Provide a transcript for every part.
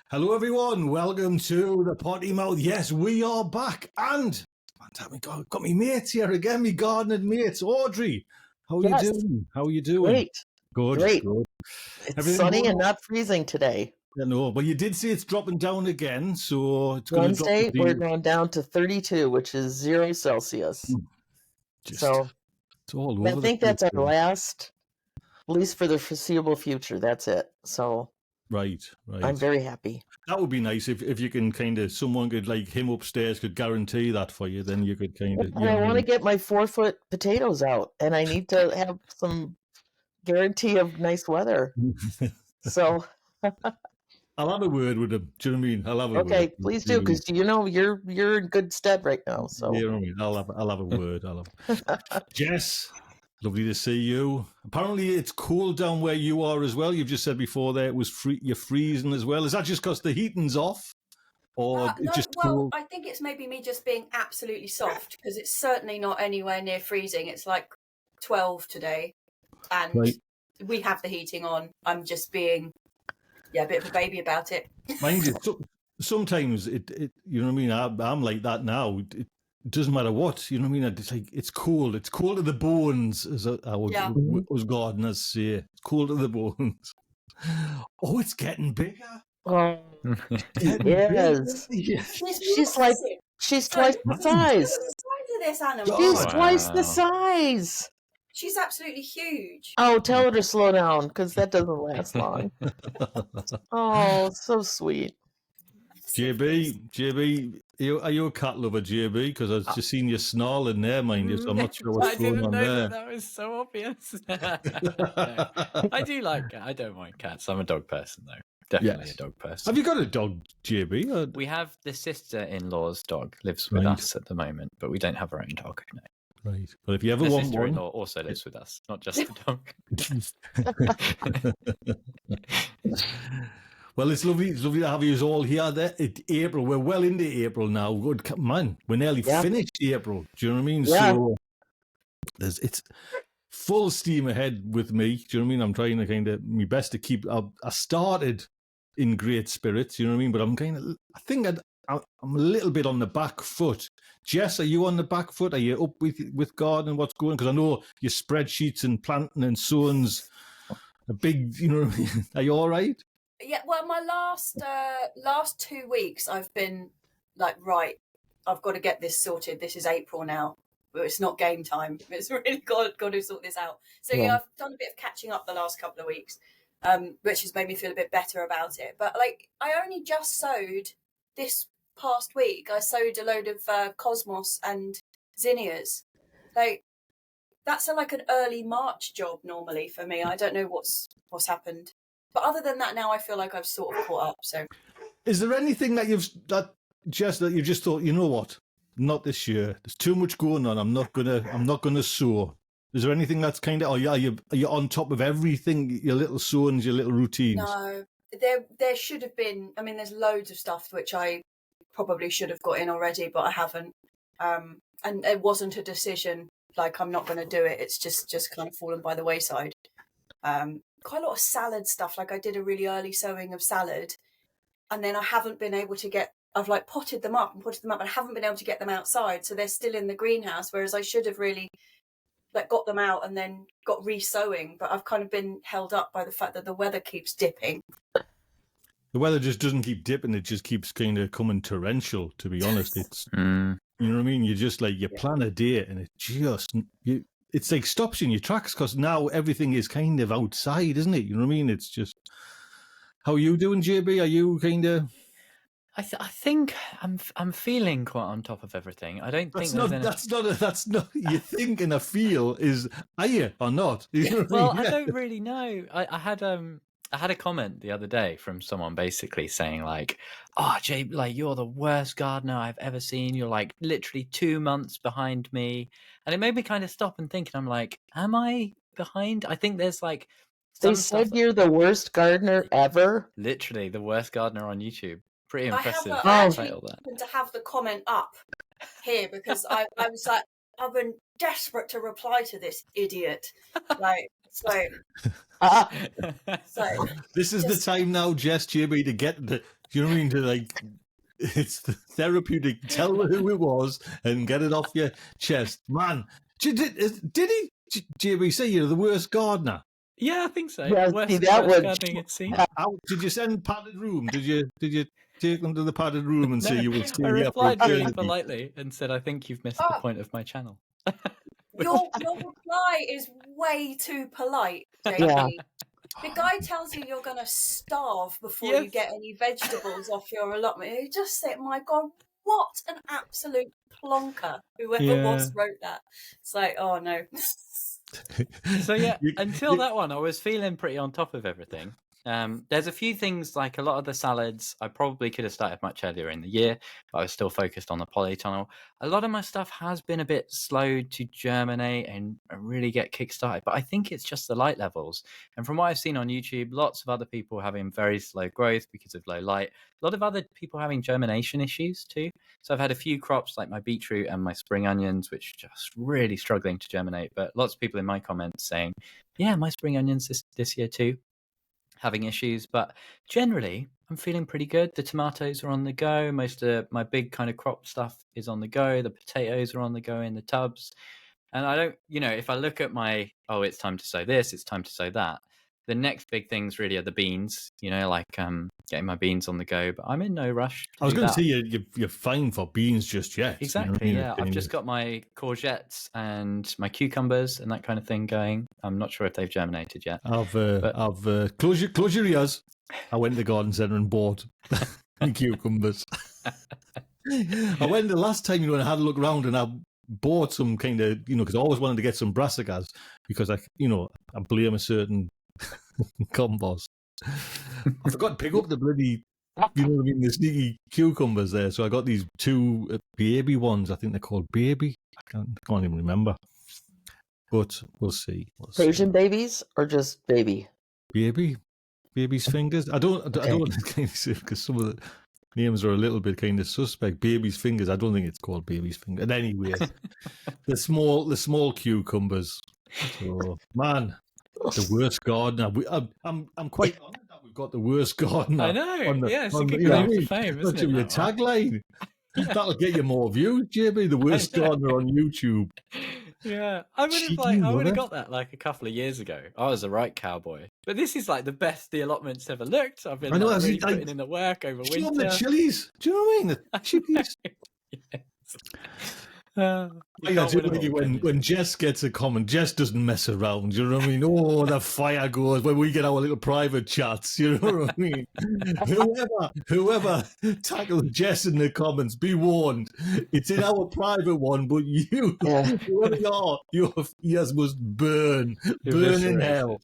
Hello, everyone. Welcome to the Potty Mouth. Yes, we are back. And, got me mates here again, me gardening mates. Audrey, how are you doing? How are you doing? Great. Good. Great. Good. It's Everything sunny going and on? not freezing today. I know, but you did say it's dropping down again, so it's going to drop. Wednesday, we're going down to 32, which is 0 Celsius. It's all all over. I think that's our last, at least for the foreseeable future. That's it. So Right. I'm very happy. That would be nice if you can kind of, someone could, like him upstairs could guarantee that for you, then you could kind of. And I want to get my 4-foot potatoes out, and I need to have some guarantee of nice weather. So I'll have a word with him. Do you know what I mean? I'll have a word. okay, please do, because you're in good stead right now. So you know what I mean? I'll have a word. Jess, lovely to see you. Apparently, it's cold down where you are as well. You've just said before that it was you're freezing as well. Is that just because the heating's off, or it's just cold? I think it's maybe me just being absolutely soft, because it's certainly not anywhere near freezing. It's like 12 today, and we have the heating on. I'm just being a bit of a baby about it. Mind you, sometimes it you know what I mean. I'm like that now. It doesn't matter what, you know what I mean. It's like it's cold. It's cold to the bones, as us gardeners say. It's cold to the bones. Oh, it's getting bigger. Oh, yes. She's twice the size. The size of this animal. She's twice the size. She's absolutely huge. Oh, tell her to slow down, because that doesn't last long. Oh, so sweet. JB, are you a cat lover, JB? Because I've just seen you snarling there, mind you, so I'm not sure what's going on there. That was so obvious. I do like cats. I don't mind cats. I'm a dog person, though. Definitely a dog person. Have you got a dog, JB? We have the sister-in-law's dog lives with us at the moment, but we don't have our own dog. No. Right. But if you ever the want sister-in-law one, also lives with us, not just the dog. Well, it's lovely to have you all here. It's April. We're well into April now. Good man, we're nearly finished April. Do you know what I mean? Yeah. So it's full steam ahead with me. Do you know what I mean? I'm trying to kind of my best to keep. I started in great spirits. You know what I mean? But I think I'm a little bit on the back foot. Jess, are you on the back foot? Are you up with gardening? What's going on? Because I know your spreadsheets and planting and sowing's a big, you know what I mean? Are you all right? Yeah, well, my last 2 weeks, I've been like, right, I've got to get this sorted. This is April now, but it's not game time. It's really got to sort this out. So I've done a bit of catching up the last couple of weeks, which has made me feel a bit better about it. But like, I only just sowed this past week. I sowed a load of cosmos and zinnias. Like, that's like an early March job normally for me. I don't know what's happened. But other than that, now I feel like I've sort of caught up. So, is there anything that you've just thought, you know what, not this year? There's too much going on. I'm not gonna sow. Is there anything that's kind of? Are you on top of everything? Your little sowings, your little routines. No, there should have been. I mean, there's loads of stuff which I probably should have got in already, but I haven't. And it wasn't a decision. Like, I'm not going to do it. It's just kind of fallen by the wayside. Quite a lot of salad stuff. Like, I did a really early sowing of salad, and then I haven't been able to get. I've like potted them up, and I haven't been able to get them outside, so they're still in the greenhouse. Whereas I should have really like got them out and then got re-sowing, but I've kind of been held up by the fact that the weather keeps dipping. The weather just doesn't keep dipping; it just keeps kind of coming torrential. To be honest, it's you know what I mean. You just like you plan a day, and it just it's like stops you in your tracks, because now everything is kind of outside, isn't it? You know what I mean? It's just, how are you doing, JB? Are you kind of? I think I'm feeling quite on top of everything. I don't think that's not. You think and a feel is, are you or not? You know well, I mean? I don't really know. I had a comment the other day from someone basically saying like, "Oh, Jay, like you're the worst gardener I've ever seen. You're like literally 2 months behind me," and it made me kind of stop and think. And I'm like, "Am I behind?" I think there's like they said you're the worst gardener ever. Literally the worst gardener on YouTube. Pretty impressive. I actually happened to have the comment up here because I was like, I've been desperate to reply to this idiot. Like, so this is the time now, Jess, JB, to Do you know what I mean? To like, it's the therapeutic. Tell her who it was and get it off your chest, man. Did he? JB say you're the worst gardener. Yeah, I think so. Yeah, Worst, see, that worst would- gardening it's seen. How did you send padded room? Did you take them to the padded room and say No, you will stay I here for replied really eternity? politely and said, "I think you've missed the Oh. point of my channel." Your reply is way too polite, JB. Yeah. The guy tells you you're going to starve before you Yes. get any vegetables off your allotment. You just say, my God, what an absolute plonker, whoever was wrote that. It's like, oh no. So yeah, until that one, I was feeling pretty on top of everything. There's a few things, like a lot of the salads, I probably could have started much earlier in the year, but I was still focused on the polytunnel. A lot of my stuff has been a bit slow to germinate and really get kickstarted, but I think it's just the light levels. And from what I've seen on YouTube, lots of other people having very slow growth because of low light. A lot of other people having germination issues too. So I've had a few crops like my beetroot and my spring onions, which are just really struggling to germinate. But lots of people in my comments saying, yeah, my spring onions this year too, having issues. But generally, I'm feeling pretty good. The tomatoes are on the go. Most of my big kind of crop stuff is on the go. The potatoes are on the go in the tubs. And I don't, if I look at my, it's time to sow this, it's time to sow that. The next big things really are the beans, like getting my beans on the go, but I'm in no rush. I was going to say you're fine for beans just yet. Exactly, you know what I mean? yeah. I've just got my courgettes and my cucumbers and that kind of thing going. I'm not sure if they've germinated yet. I've close your ears. I went to the garden centre and bought cucumbers. I went the last time, and I had a look around and I bought some kind of, because I always wanted to get some brassicas because I blame a certain compost. I forgot to pick up the bloody, the sneaky cucumbers there. So I got these two baby ones. I think they're called baby. I can't even remember. But we'll see. Persian babies or just baby? Baby's fingers. I don't because some of the names are a little bit kind of suspect. Baby's fingers. I don't think it's called baby's fingers. And anyway, the small cucumbers. So man, the worst gardener. I'm quite honored that we've got the worst gardener. I know. It's a good claim to fame, isn't it? Your tagline. That'll get you more views, JB. The worst gardener on YouTube. Yeah, I would have got that like a couple of years ago. I was a right cowboy, but this is like the best the allotment's ever looked. I've been really putting in the work over winter. Show them the chilies. Do you know what I mean? The chilies. When Jess gets a comment, Jess doesn't mess around. You know what I mean? Oh, the fire goes when we get our little private chats. You know what I mean? Whoever tackles Jess in the comments, be warned. It's in our private one, but whoever you are, your ears must burn in hell.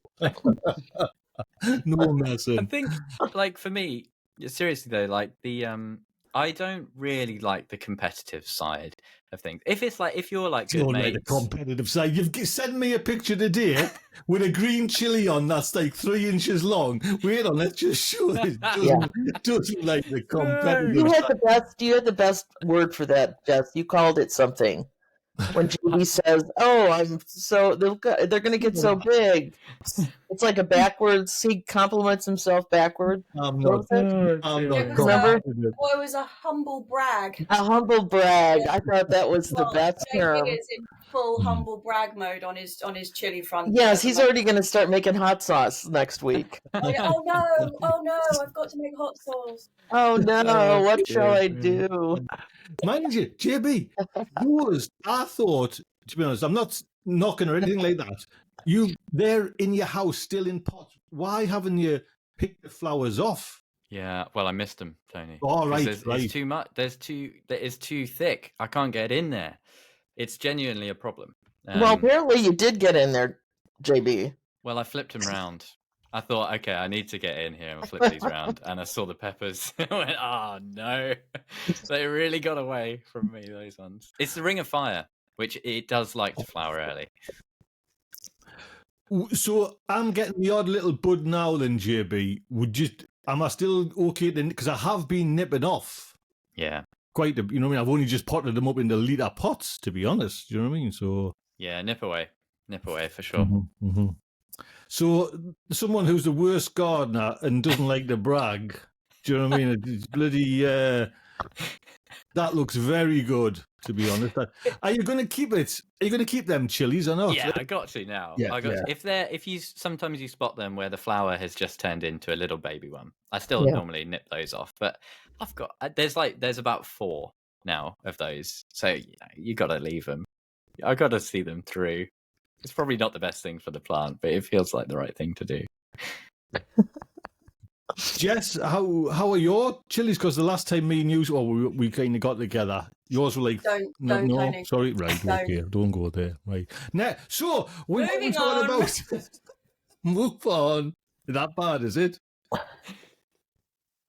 No messing. I think, like for me, seriously though, like the I don't really like the competitive side of things. If you're like good mates, like the competitive side. You've sent me a picture today with a green chili on that's like 3 inches long. Wait on, let's just show it. Doesn't like the competitive. You had the best word for that, Jess. You called it something. When JB says, they're going to get so big. It's like a backwards, he compliments himself backward. I'm not remember? It was a humble brag. A humble brag. I thought that was the best term. He is in full humble brag mode on his chili front. Yes, he's already going to start making hot sauce next week. Oh no, I've got to make hot sauce. Oh no, what shall I do? Mind you, JB, I thought, to be honest, I'm not knocking or anything like that. They're in your house still in pots. Why haven't you picked the flowers off? Yeah, well, I missed them, Tony. Oh, right. There's too much. That is too thick. I can't get in there. It's genuinely a problem. Well, apparently you did get in there, JB. Well, I flipped them round. I thought, okay, I need to get in here and flip these round. And I saw the peppers. I went, oh, no. They really got away from me, those ones. It's the Ring of Fire, which it does like to flower early. So I'm getting the odd little bud now then, JB. Am I still okay then? Because I have been nipping off. Yeah. Quite, you know what I mean? I've only just potted them up into litre pots, to be honest. You know what I mean? So yeah, nip away for sure. Mm-hmm, mm-hmm. So someone who's the worst gardener and doesn't like to brag Do you know what I mean? It's bloody. That looks very good, to be honest. Are you going to keep it? Are you going to keep them chilies or not? Yeah, I got to now. Yeah, I got yeah. if you sometimes you spot them where the flower has just turned into a little baby one. I still Yeah. normally nip those off, but I've got there's about 4 now of those, so you got to leave them. I got to see them through. It's probably not the best thing for the plant, but it feels like the right thing to do. Jess, how are your chilies? Because the last time me and you, we kind of got together, yours were like, Don't, no, Tony. sorry, right, Don't. okay, don't go there, right. Now, so what we Moving talking on. about? Move on. That bad, is it?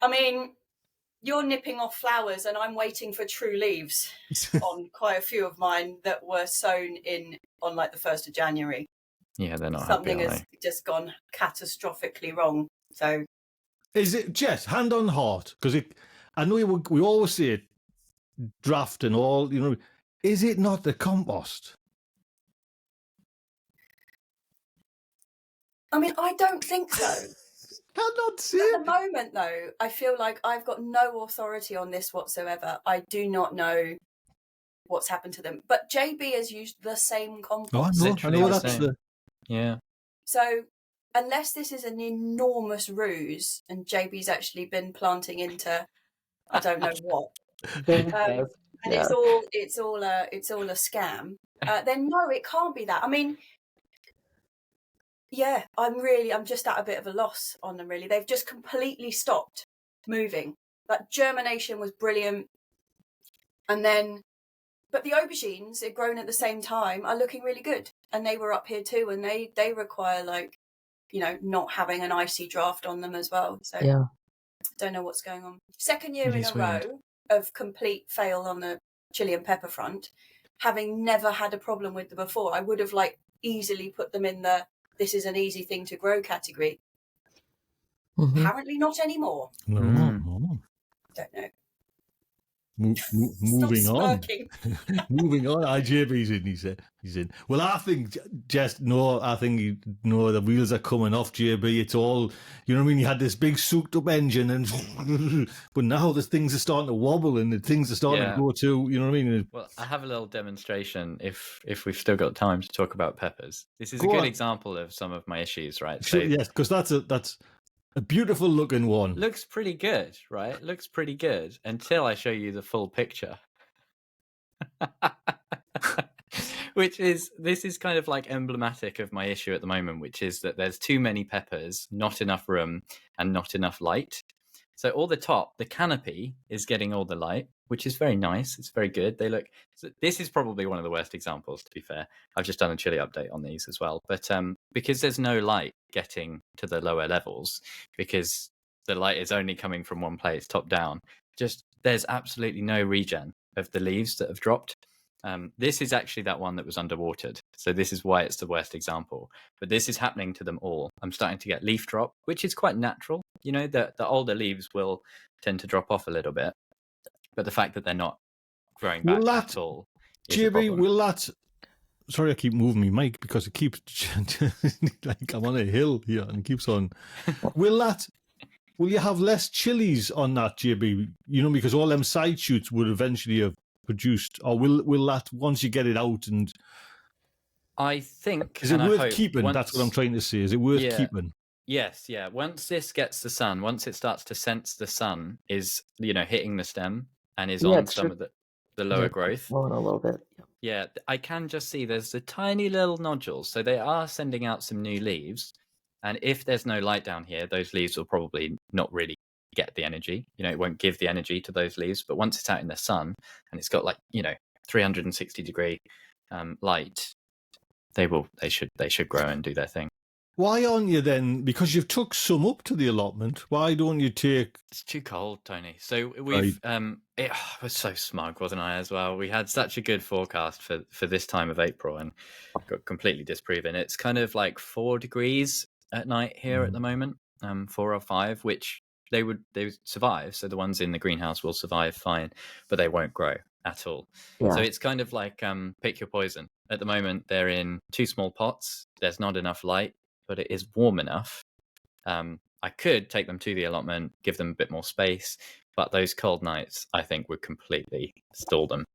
I mean, you're nipping off flowers, and I'm waiting for true leaves on quite a few of mine that were sown in on like the 1st of January. Yeah, they're not Something happy, are has just gone catastrophically wrong. So, Is it, Jess, hand on heart? Because I know we always say it, draft and all, you know, is it not the compost? I mean, I don't think so. Cannot see At it. the moment, though, I feel like I've got no authority on this whatsoever. I do not know what's happened to them. But JB has used the same compost. Oh, I Literally know the that's same. the... Yeah. So unless this is an enormous ruse and JB's actually been planting into I don't know what, and Yeah. it's all a scam, then no, it can't be that. I mean, yeah, I'm just at a bit of a loss on them. Really, they've just completely stopped moving. That germination was brilliant, and then. But the aubergines had grown at the same time are looking really good, and they were up here too, and they require like, you know, not having an icy draft on them as well. So Yeah. don't know what's going on. Second year It in is a weird. row of complete fail on the chili and pepper front, having never had a problem with them before. I would have like easily put them in the this is an easy thing to grow category. Mhm. Apparently not anymore. No, Mm. no. Don't know. Moving Stop on. smirking. Moving on. IJB's in, he's in. Well, I think, just no, I think, the wheels are coming off, JB. It's all, you know what I mean? You had this big souped up engine, and but now the things are starting to wobble and the things are starting Yeah. to go to, you know what I mean? Well, I have a little demonstration if we've still got time to talk about peppers. This is a Go good on. example of some of my issues, right? Sure, So yes, because that's a beautiful looking one. looks pretty good, right? Looks pretty good until I show you the full picture. This is kind of like emblematic of my issue at the moment, which is that there's too many peppers, not enough room, and not enough light. So all the top, the canopy is getting all the light, which is very nice. It's very good. They look. So this is probably one of the worst examples, to be fair. I've just done a chili update on these as well, but because there's no light getting to the lower levels, because the light is only coming from one place, top down. Just there's absolutely no regen of the leaves that have dropped. This is actually that one that was underwatered. So this is why it's the worst example. But this is happening to them all. I'm starting to get leaf drop, which is quite natural. You know, the older leaves will tend to drop off a little bit. But the fact that they're not growing back at all is a JB, problem. will that... Sorry, I keep moving my mic because it keeps... like I'm on a hill here and it keeps on... Will you have less chilies on that, JB? You know, because all them side shoots would eventually have produced, or will that, once you get it out, and I think... is it and I worth hope keeping? That's what I'm trying to say. Is it worth keeping? Yes, yeah. Once this gets the sun, once it starts to sense the sun is, you know, hitting the stem and is on some of the lower growth. Blowing a little bit. Yeah, I can just see there's the tiny little nodules. So they are sending out some new leaves. And if there's no light down here, those leaves will probably not really get the energy. You know, it won't give the energy to those leaves. But once it's out in the sun and it's got like, you know, 360-degree light, they should grow and do their thing. Why aren't you then? Because you've took some up to the allotment. Why don't you take? It's too cold, Tony. So we've it was so smug, wasn't I? As well, we had such a good forecast for this time of April, and got completely disproven. It's kind of like 4 degrees at night here at the moment, 4 or 5, which they would survive. So the ones in the greenhouse will survive fine, but they won't grow at all. Yeah. So it's kind of like pick your poison. At the moment, they're in 2 small pots. There's not enough light, but it is warm enough. I could take them to the allotment, give them a bit more space, but those cold nights, I think, would completely stall them.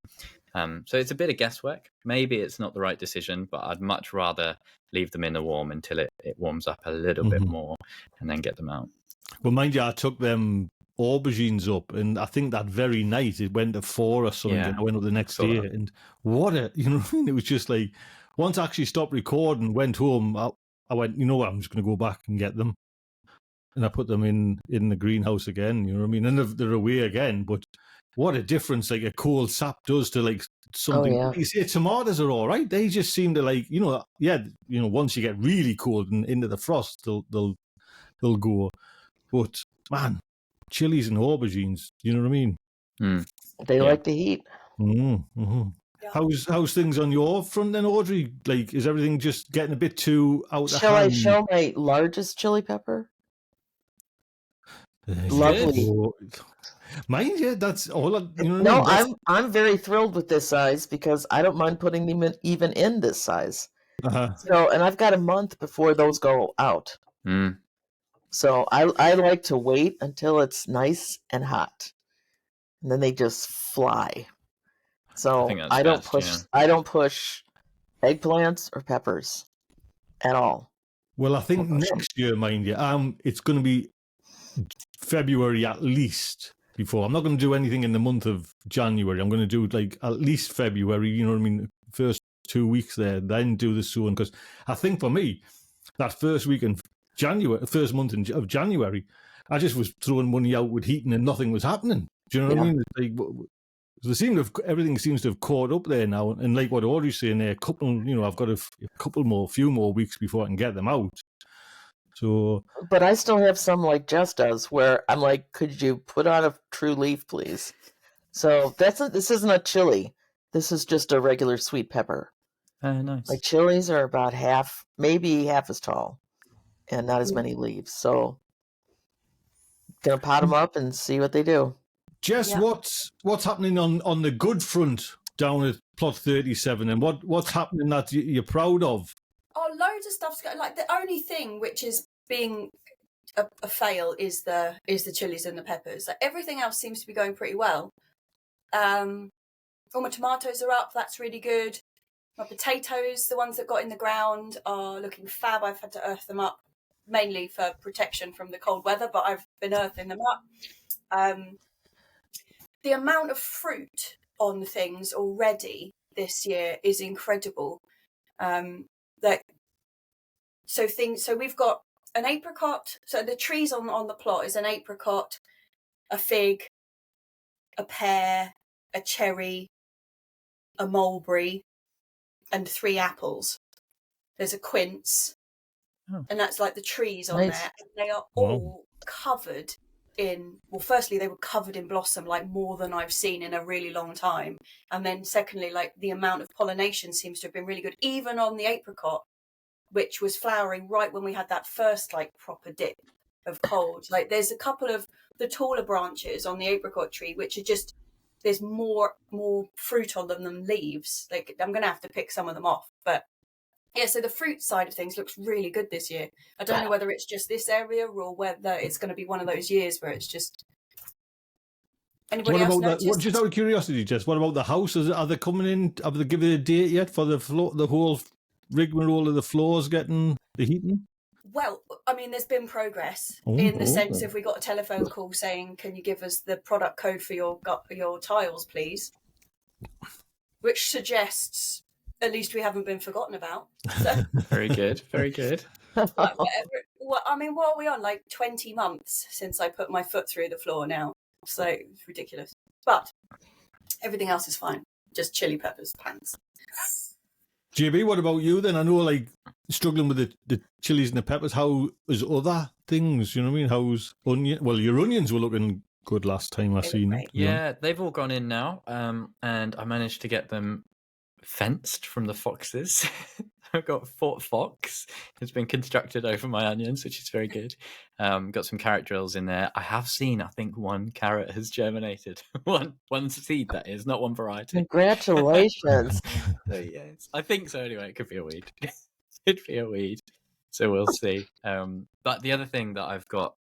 So it's a bit of guesswork. Maybe it's not the right decision, but I'd much rather leave them in the warm until it warms up a little bit more and then get them out. Well, mind you, I took them aubergines up, and I think that very night it went to 4 or something, and I went up the next day, and what a, you know what I mean? It was just like, once I actually stopped recording, went home, I went, you know what, I'm just going to go back and get them. And I put them in the greenhouse again, you know what I mean? And they're away again, but what a difference like a cold sap does to like something. Oh, yeah. You see, tomatoes are all right. They just seem to like, once you get really cold and into the frost, they'll go. But man, chilies and aubergines, you know what I mean? They like the heat. Mm-hmm. Yeah. How's things on your front then, Audrey? Like, is everything just getting a bit too out of hand? Shall I show my largest chili pepper? Lovely. Mind you, that's all. I'm very thrilled with this size because I don't mind putting them even in this size. So, and I've got a month before those go out. So I like to wait until it's nice and hot, and then they just fly. So I don't push eggplants or peppers at all. Well, I think next year, mind you, it's going to be February at least. Before I'm not going to do anything in the month of January. I'm going to do like at least February. You know what I mean? First 2 weeks there, then do the sowing, because I think for me, that first week in January, first month of January, I just was throwing money out with heating and nothing was happening. Do you know what I mean? Like, everything seems to have caught up there now, and like what Audrey's saying there, I've got a few more weeks before I can get them out. So, but I still have some like Jess does, where I'm like, could you put on a true leaf, please? So this isn't a chili. This is just a regular sweet pepper. Nice. Like chilies are about maybe half as tall, and not as many leaves. So, gonna pot them up and see what they do. Jess, what's happening on the good front down at plot 37, and what's happening that you're proud of? Oh, loads of stuff's going. Like the only thing which is being a fail is the chilies and the peppers. Like everything else seems to be going pretty well. All my tomatoes are up. That's really good. My potatoes, the ones that got in the ground, are looking fab. I've had to earth them up mainly for protection from the cold weather, but I've been earthing them up. The amount of fruit on things already this year is incredible. So we've got an apricot. So the trees on the plot is an apricot, a fig, a pear, a cherry, a mulberry, and 3 apples. There's a quince, and that's like the trees on there. And they are all covered in. Well, firstly, they were covered in blossom, like more than I've seen in a really long time. And then, secondly, like the amount of pollination seems to have been really good, even on the apricot, which was flowering right when we had that first like proper dip of cold. Like there's a couple of the taller branches on the apricot tree which are just, there's more fruit on them than leaves. Like I'm gonna have to pick some of them off. But yeah, so the fruit side of things looks really good this year. I don't know whether it's just this area or whether it's going to be one of those years where it's just. Anybody else noticed? Just out of curiosity, Jess, what about the house? Are they coming in? Have they given a date yet for the whole rigmarole of the floors getting the heating? Well, I mean, there's been progress in the sense of we got a telephone call saying, "Can you give us the product code for your tiles, please?" Which suggests at least we haven't been forgotten about. So. Very good, very good. Well, I mean, what are we on? Like 20 months since I put my foot through the floor now. So it's ridiculous. But everything else is fine. Just chili peppers, pants. JB, what about you then? I know, like, struggling with the chilies and the peppers. How is other things? You know what I mean? How's Well, your onions were looking good last time I seen them. Yeah, they've all gone in now. And I managed to get them fenced from the foxes. I've got Fort Fox has been constructed over my onions, which is very good. Got some carrot drills in there. I have seen, I think, 1 carrot has germinated. one seed, that is, not one variety. Congratulations. So, yes, I think so anyway. It could be a weed. Could be a weed. So we'll see. But the other thing that I've got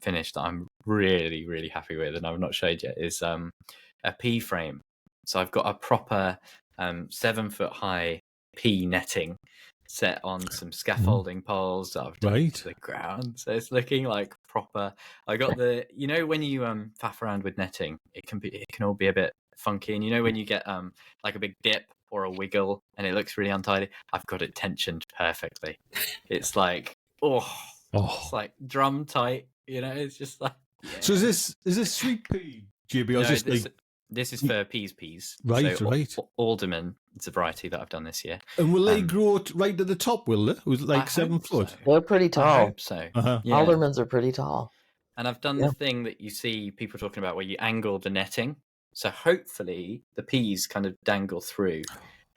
finished that I'm really, really happy with, and I've not showed yet, is a pea frame. So I've got a proper 7-foot high pea netting set on some scaffolding poles that I've done to the ground. So it's looking like proper. I got the, when you faff around with netting, it can all be a bit funky, and when you get like a big dip or a wiggle and it looks really untidy, I've got it tensioned perfectly. It's like it's like drum tight, it's just like So is this sweet pea, JB? No, just this is for peas. Right, so, right. Alderman, it's a variety that I've done this year. And will they grow right at the top, will they? Was it like 7 foot? So. They're pretty tall. I hope so. Yeah. Aldermans are pretty tall. And I've done the thing that you see people talking about where you angle the netting. So hopefully the peas kind of dangle through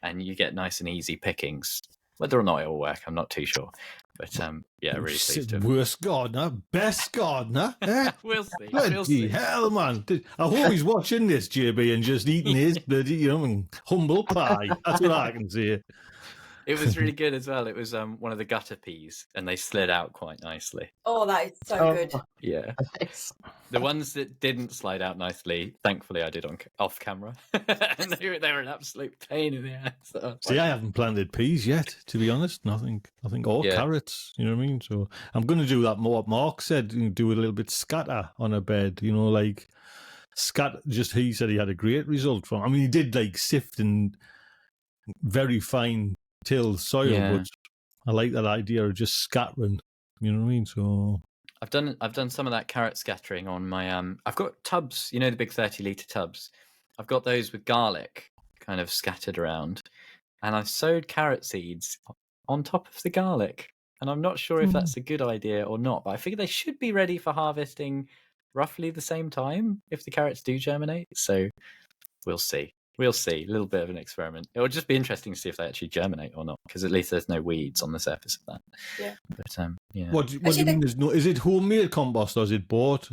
and you get nice and easy pickings. Whether or not it will work, I'm not too sure. But really pleased to. Worst gardener, best gardener. Eh? We'll see. Bloody hell, man. I hope he's watching this, JB, and just eating his bloody humble pie. That's what I can say. It was really good as well. It was one of the gutter peas, and they slid out quite nicely. Oh, that is so good. Yeah. The ones that didn't slide out nicely, thankfully, I did off camera. And they were an absolute pain in the ass. So I haven't planted peas yet, to be honest. Nothing, or carrots, you know what I mean? So I'm going to do that more what Mark said, do a little bit scatter on a bed, like scatter. Just he said he had a great result from. I mean, he did like sift and very fine till soil, but I like that idea of just scattering. You know what I mean? So I've done some of that carrot scattering on my I've got tubs, the big 30-litre tubs. I've got those with garlic kind of scattered around, and I've sowed carrot seeds on top of the garlic. And I'm not sure if that's a good idea or not, but I figure they should be ready for harvesting roughly the same time if the carrots do germinate. So we'll see. We'll see. A little bit of an experiment. It will just be interesting to see if they actually germinate or not, because at least there's no weeds on the surface of that. Yeah. But yeah. What do you mean? There's no? Is it homemade compost or is it bought?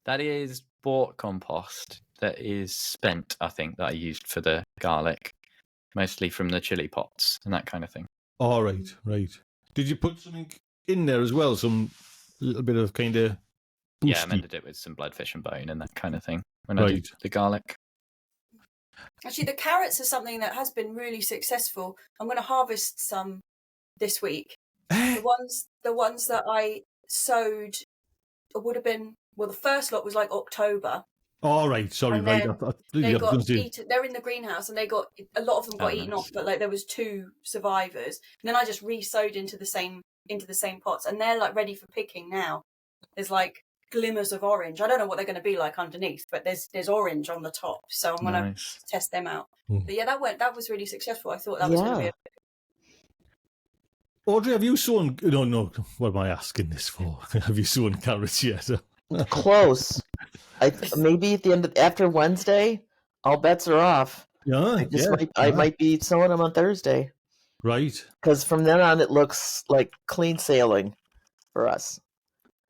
That is bought compost. That is spent. I think that I used for the garlic, mostly from the chili pots and that kind of thing. All right. Did you put something in there as well? Some little bit of kind of. Boosty? Yeah, I amended it with some bloodfish and bone and that kind of thing when I did the garlic. Actually, the carrots are something that has been really successful. I'm going to harvest some this week. The ones that I sowed would have been, the first lot was like October. All right, sorry, right. They got eaten. They're in the greenhouse, and a lot of them got eaten off. But there was 2 survivors, and then I just re-sowed into the same pots, and they're like ready for picking now. There's like glimmers of orange. I don't know what they're going to be like underneath, but there's orange on the top, so I'm going to test them out. But yeah, that was really successful. I thought that was going to be Audrey, have you sown? No. What am I asking this for? Have you sown carrots yet? Close. Maybe at the end after Wednesday, all bets are off. Yeah, I might be sowing them on Thursday. Right. Because from then on, it looks like clean sailing for us.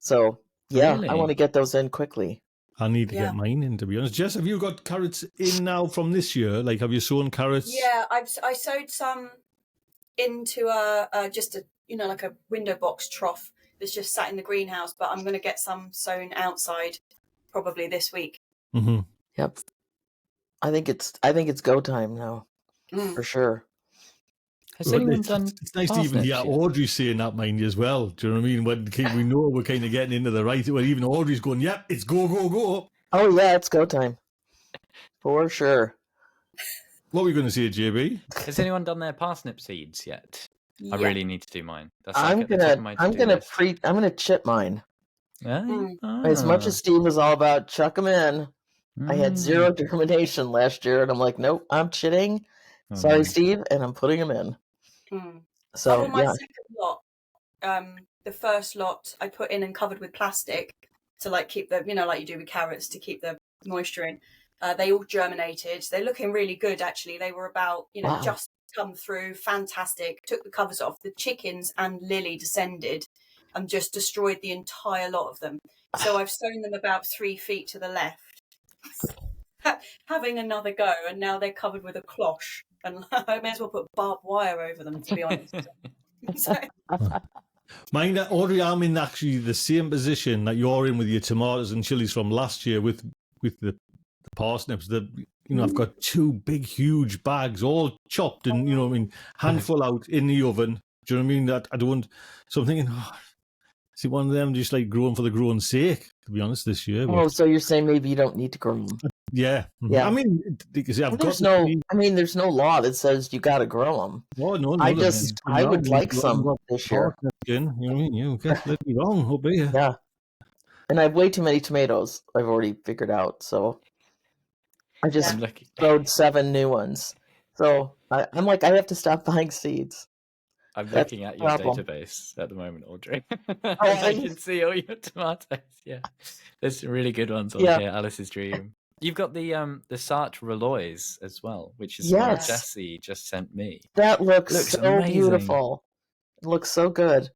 So. Yeah, really? I want to get those in quickly. I need to get mine in, to be honest. Jess, have you got carrots in now from this year? Like, have you sown carrots? Yeah, I sowed some into just a like a window box trough that's just sat in the greenhouse. But I'm going to get some sown outside probably this week. Mm-hmm. Yep. I think it's go time now, for sure. Has anyone done? It's nice to even hear Audrey saying that, mind you, as well. Do you know what I mean? When we know we're kind of getting into the right, where even Audrey's going, "Yep, it's go, go, go." Oh yeah, it's go time, for sure. What were you going to say, JB? Has anyone done their parsnip seeds yet? Yeah. I really need to do mine. That's I'm gonna chip mine. As much as Steve was all about chuck them in, I had 0 germination last year, and I'm like, nope, I'm chitting. Sorry, Steve, and I'm putting them in. So my second lot, the first lot I put in and covered with plastic to like keep the, like you do with carrots to keep the moisture in. They all germinated. They're looking really good, actually. They were about, just come through, fantastic. Took the covers off. The chickens and Lily descended and just destroyed the entire lot of them. So I've sown them about 3 feet to the left, having another go, and now they're covered with a cloche. And I may as well put barbed wire over them, to be honest. Mine, Audrey, I'm in actually the same position that you're in with your tomatoes and chilies from last year with the parsnips. I've got 2 big, huge bags, all chopped and, handful out in the oven. Do you know what I mean? That I don't. So I'm thinking, see, one of them just like growing for the growing sake, to be honest, this year. Oh, so you're saying maybe you don't need to grow them? Yeah. Yeah. I mean, because I've got. There's no law that says you got to grow them. Oh, no. I would like some this year. You know what I mean? You can't let me wrong. I'll be here. Yeah. And I have way too many tomatoes. I've already figured out. So I just sowed 7 new ones. So I'm like, I have to stop buying seeds. I'm looking at your database at the moment, Audrey. I can see all your tomatoes. Yeah, there's some really good ones on here. Alice's Dream. You've got the Sartre Relois as well, which is what Jessie just sent me. That looks so amazing. beautiful. It looks so good.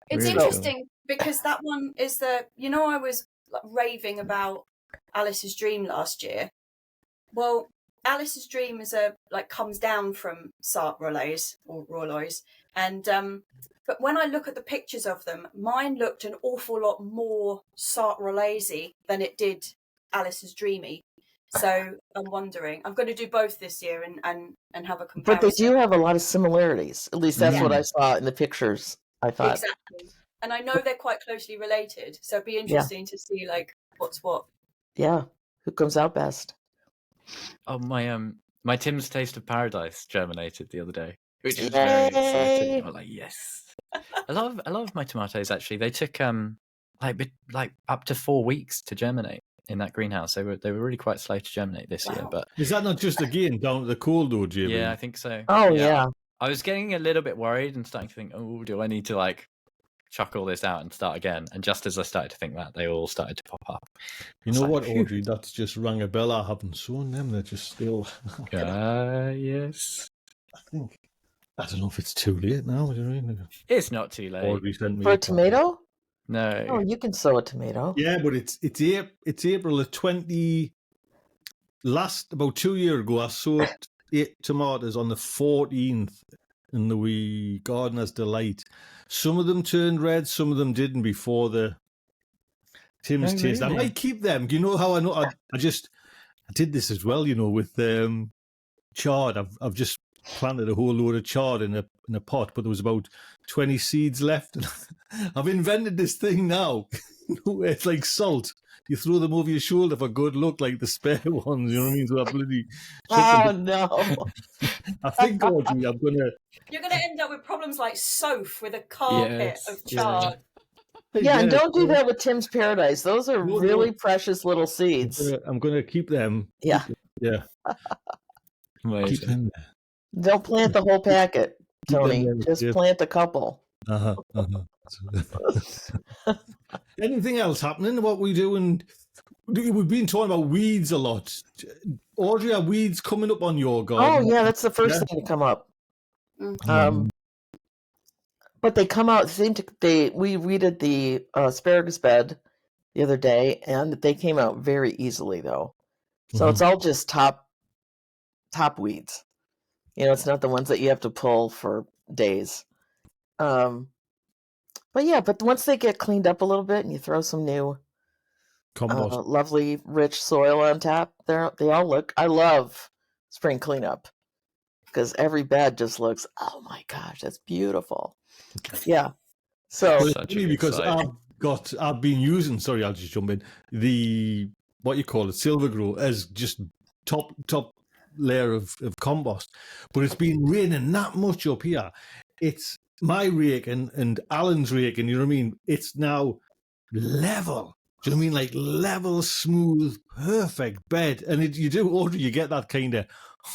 It's Really interesting because that one is I was raving about Alice's Dream last year. Well, Alice's Dream is comes down from Sartre Relois, and but when I look at the pictures of them, mine looked an awful lot more Sartre Reloisy than it did Alice's Dreamy. So I'm wondering, I'm going to do both this year and have a comparison. But they do have a lot of similarities. At least that's what I saw in the pictures. I thought exactly, and I know they're quite closely related. So it'd be interesting to see what's what. Yeah, who comes out best? Oh, my Tim's Taste of Paradise germinated the other day, which was very exciting. I'm like, yes. A lot of my tomatoes actually, they took like up to 4 weeks to germinate in that greenhouse. They were really quite slow to germinate this year. But is that not just again down to the cold though, Jimmy? Yeah, I think so. Oh yeah. I was getting a little bit worried and starting to think, oh, do I need to chuck all this out and start again? And just as I started to think that, they all started to pop up. You know what, Audrey? That's just rang a bell. I haven't sown them. They're just still. Yes. I don't know if it's too late now. Do you know what I mean? It's not too late. Audrey sent me for a tomato. No. Oh, you can sow a tomato. Yeah, but it's April the 20. About 2 years ago, I sowed 8 tomatoes on the 14th in the wee Gardener's Delight. Some of them turned red, some of them didn't before the Tim's Taste. Really? I might keep them. Do you know how I know? I did this as well, with chard. I've just planted a whole load of chard in a pot, but there was about 20 seeds left. I've invented this thing now. It's like salt. You throw them over your shoulder for good luck, like the spare ones. You know what I mean? So I bloody. Oh no! I think, Audrey, I'm gonna. You're going to end up with problems like Soph with a carpet of chard. Yeah, and don't do that with Tim's Paradise. Those are really precious little seeds. I'm gonna keep them. Yeah. Yeah. Amazing. Keep them there. Don't plant the whole packet, Tony. Just plant a couple. Anything else happening? What we doing? We've been talking about weeds a lot. Audrey, are weeds coming up on your garden? Oh yeah, that's the first thing to come up. But they come out. We weeded the asparagus bed the other day, and they came out very easily though. So it's all just top weeds. It's not the ones that you have to pull for days. But once they get cleaned up a little bit and you throw some new compost, lovely rich soil on top, they all look. I love spring cleanup because every bed just looks, oh my gosh, that's beautiful. Yeah. So because I've been using. Sorry, I'll just jump in. The what you call it, silver grow, as just top layer of compost, but it's been raining that much up here. It's my rake and Alan's rake, and you know what I mean? It's now level. Do you know what I mean? Like level, smooth, perfect bed. And you get that kind of,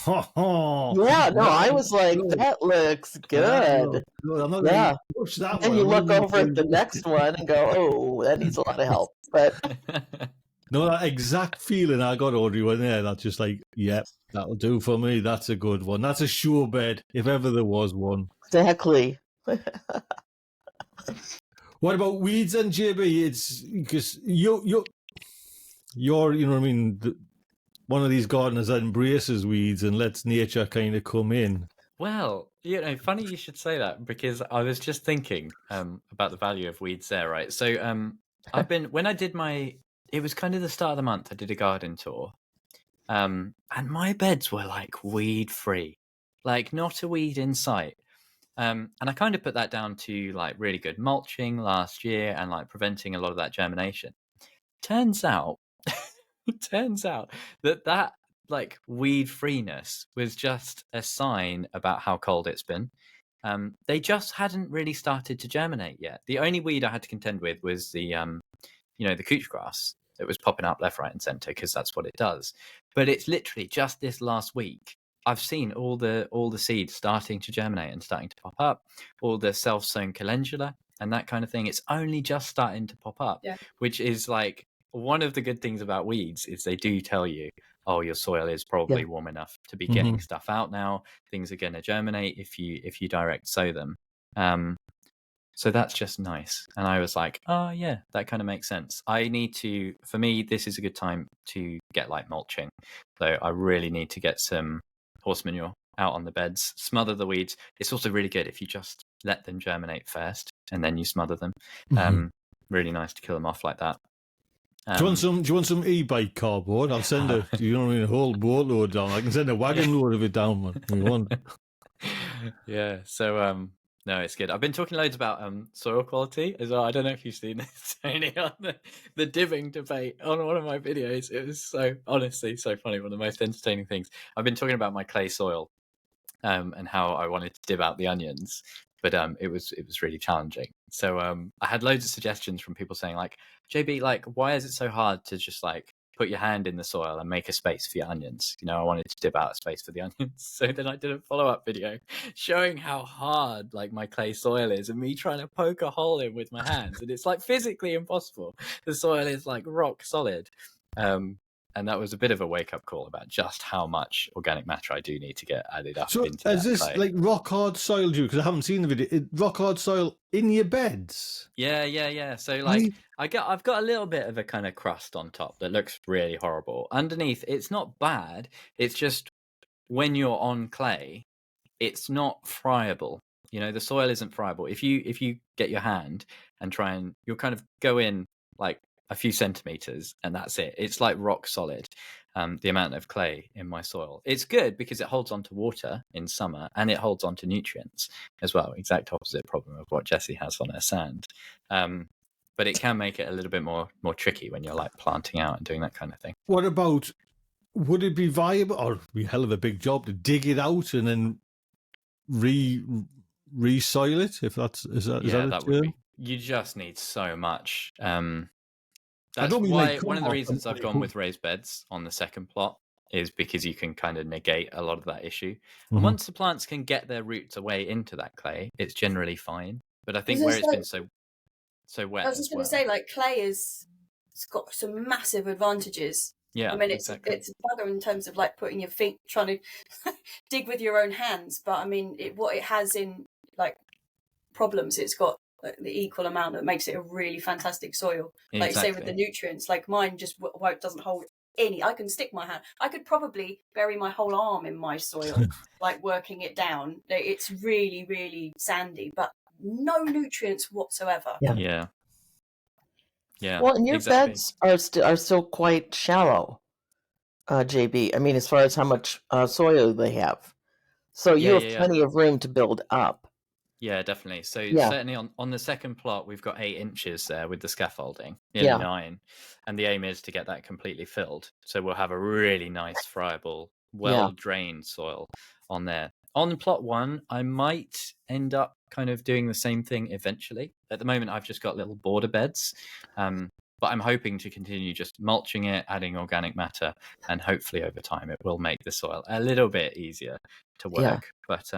yeah, no, I was like, that looks good. I'm not yeah. Push that and one. You look over at the next one and go, oh, that needs a lot of help. But no, that exact feeling I got, Audrey, when there, that's just like, yep, that'll do for me. That's a good one. That's a sure bed, if ever there was one. Exactly. What about weeds and JB? It's because you're you know what I mean, one of these gardeners that embraces weeds and lets nature kind of come in. Well, funny you should say that because I was just thinking about the value of weeds there, right? So when I did it was kind of the start of the month, I did a garden tour. And my beds were like weed free, like not a weed in sight. And I kind of put that down to like really good mulching last year and like preventing a lot of that germination. Turns out turns out that like weed freeness was just a sign about how cold it's been. They just hadn't really started to germinate yet. The only weed I had to contend with was the couch grass that was popping up left, right, and centre because that's what it does. But it's literally just this last week I've seen all the seeds starting to germinate and starting to pop up, all the self-sown calendula and that kind of thing. It's only just starting to pop up, which is like one of the good things about weeds is they do tell you, oh, your soil is probably warm enough to be getting stuff out now. Things are going to germinate if you direct sow them. So that's just nice. And I was like, oh, yeah, that kind of makes sense. For me, this is a good time to get like mulching. So I really need to get some horse manure out on the beds, smother the weeds. It's also really good if you just let them germinate first and then you smother them. Really nice to kill them off like that. Do you want some e-bike cardboard? I'll send a whole boatload down. I can send a wagon load of it down, man. If you want. Yeah. So no, it's good. I've been talking loads about soil quality as well. I don't know if you've seen this, Tony, on the dibbing debate on one of my videos. It was honestly so funny. One of the most entertaining things. I've been talking about my clay soil and how I wanted to dib out the onions, but it was really challenging. So I had loads of suggestions from people saying like, JB, like, why is it so hard to just like put your hand in the soil and make a space for your onions? I wanted to dib out a space for the onions. So then I did a follow-up video showing how hard like my clay soil is and me trying to poke a hole in with my hands, and it's like physically impossible. The soil is like rock solid. And that was a bit of a wake-up call about just how much organic matter I do need to get added up into that. So is this like rock hard soil, because I haven't seen the video? Rock hard soil in your beds? Yeah. So like I've got a little bit of a kind of crust on top that looks really horrible. Underneath, it's not bad. It's just when you're on clay, it's not friable. The soil isn't friable. If you get your hand and you'll kind of go in like a few centimeters and that's it. It's like rock solid. The amount of clay in my soil. It's good because it holds on to water in summer and it holds on to nutrients as well. Exact opposite problem of what Jessie has on her sand. But it can make it a little bit more tricky when you're like planting out and doing that kind of thing. What about, would it be viable, or it'd be a hell of a big job to dig it out and then re-soil it? If that would be. You just need so much. That's I don't mean why like one of the reasons I've gone with raised beds on the second plot is because you can kind of negate a lot of that issue. And once the plants can get their roots away into that clay, it's generally fine. But I think where it's been so wet. I was just going to say, like, clay it's got some massive advantages. Yeah, I mean, it's a bugger in terms of like putting your feet, trying to dig with your own hands. But I mean, what it has in like problems, it's got the equal amount that makes it a really fantastic soil. Like you say with the nutrients, like mine just doesn't hold any. I can stick my hand. I could probably bury my whole arm in my soil, like working it down. It's really, really sandy, but no nutrients whatsoever. Yeah. Well, and your beds are still quite shallow, JB. I mean, as far as how much soil they have, so you have plenty of room to build up. Yeah, definitely. So certainly on the second plot, we've got 8 inches there with the scaffolding, 9, and the aim is to get that completely filled. So we'll have a really nice, friable, well-drained soil on there. On plot 1, I might end up kind of doing the same thing eventually. At the moment, I've just got little border beds, but I'm hoping to continue just mulching it, adding organic matter, and hopefully over time it will make the soil a little bit easier to work. But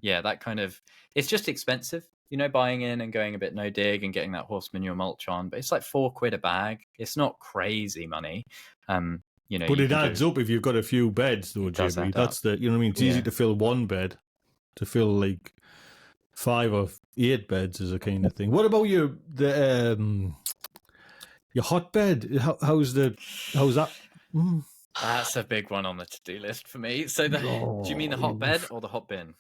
that kind of, it's just expensive, buying in and going a bit no dig and getting that horse manure mulch on. But it's like £4 a bag. It's not crazy money. But it adds up if you've got a few beds, though, Jimmy. That's the, what I mean? It's easy to fill one bed. To fill like 5 or 8 beds is a kind of thing. What about your hotbed? How's that? That's a big one on the to-do list for me. So do you mean the hotbed or the hot bin?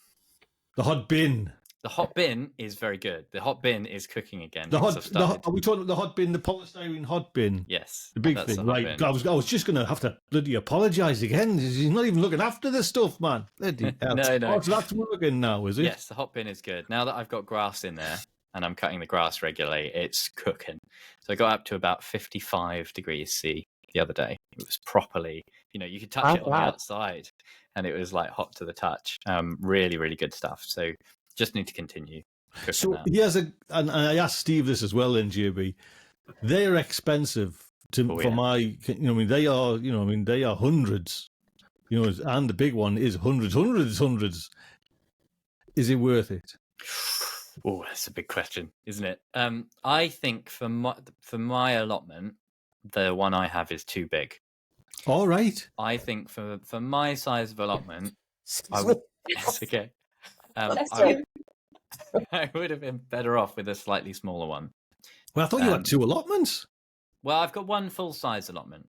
The hot bin. The hot bin is very good. The hot bin is cooking again. The because hot, I've started. are we talking the hot bin, the polystyrene hot bin? Yes, The big that's thing, the hot right? bin. I was just going to have to bloody apologise again. He's not even looking after this stuff, man. Bloody hell. No. Oh, so that's working now, is it? Yes, the hot bin is good. Now that I've got grass in there and I'm cutting the grass regularly, it's cooking. So I got up to about 55 degrees C the other day. It was properly, you could touch it on the outside, and it was like hot to the touch. Really, really good stuff. So just need to continue cooking So that. he has and I asked Steve this as well, then, JB. They're expensive for my, they are, they are hundreds, and the big one is hundreds. Is it worth it? Oh, that's a big question, isn't it? I think for my allotment, the one I have is too big. All right. I think for my size of allotment, it's okay. I would have been better off with a slightly smaller one. Well, I thought you had 2 allotments. Well, I've got 1 full-size allotment.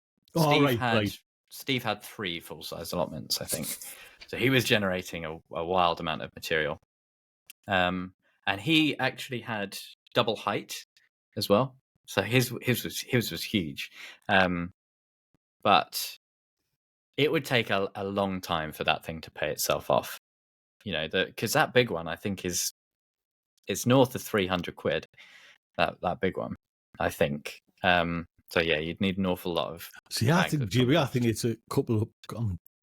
Steve had 3 full-size allotments, I think. So he was generating a wild amount of material. And he actually had double height as well. So his was huge. But it would take a long time for that thing to pay itself off. Because that big one, I think, it's north of 300 quid. That big one, I think. So yeah, you'd need an awful lot of. See, I think, JB, I think it's a couple of.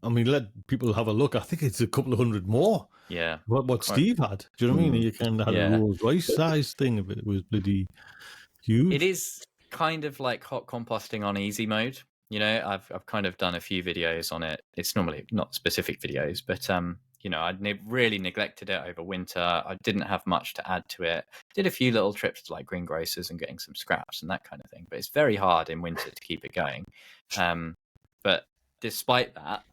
Let people have a look. I think it's a couple of hundred more. Yeah. What Steve had. Do you know what I mean? You kind of had a Rolls Royce size thing of it. It was bloody huge. It is kind of like hot composting on easy mode. I've kind of done a few videos on it. It's normally not specific videos, but I'd really neglected it over winter. I didn't have much to add to it. Did a few little trips to like greengrocers and getting some scraps and that kind of thing. But it's very hard in winter to keep it going. But despite that,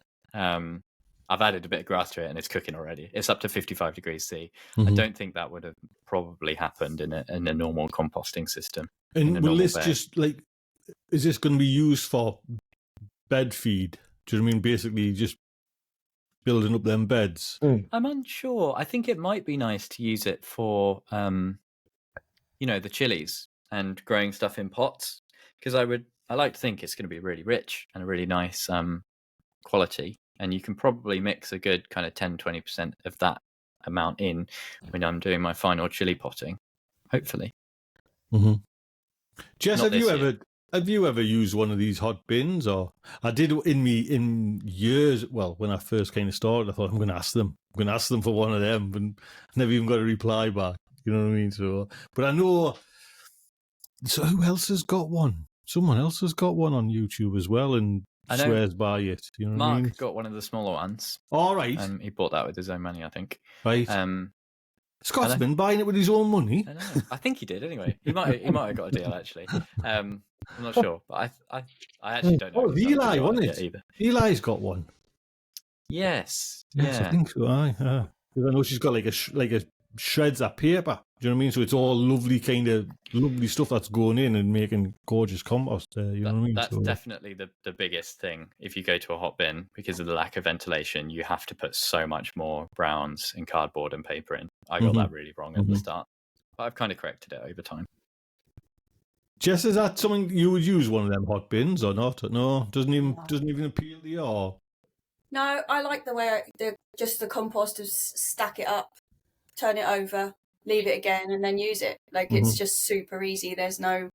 I've added a bit of grass to it and it's cooking already. It's up to 55 degrees C. I don't think that would have probably happened in a normal composting system. And will this just like, is this going to be used for bed feed? Do you know what I mean? Basically just building up them beds. I'm unsure. I think it might be nice to use it for, the chilies and growing stuff in pots. Because I like to think it's going to be really rich and a really nice quality. And you can probably mix a good kind of 10-20% of that amount in when I'm doing my final chili potting, hopefully. Jess, have you ever used one of these hot bins? Or I did in years. Well, when I first kind of started, I thought I'm going to ask them. I'm going to ask them for one of them, and never even got a reply back. You know what I mean? So, but I know. So who else has got one? Someone else has got one on YouTube as well, and swears by it. You know what I mean? Mark got one of the smaller ones. All right. He bought that with his own money, I think. Right. Scotsman buying it with his own money. I know. I think he did anyway. He might have got a deal actually. I'm not sure, but I actually don't know. Oh, Eli, wasn't it? Either. Eli's got one. Yes. Yes, I think so. Because I know she's got like a shreds of paper. Do you know what I mean? So it's all lovely stuff that's going in and making gorgeous compost there. You know what I mean? That's definitely the biggest thing. If you go to a hot bin, because of the lack of ventilation, you have to put so much more browns and cardboard and paper in. I got that really wrong at the start, but I've kind of corrected it over time. Jess, is that something you would use, one of them hot bins or not? No, doesn't even appeal to you. Or no, I like the way the composters stack it up, turn it over, leave it again, and then use it. Like it's just super easy. There's no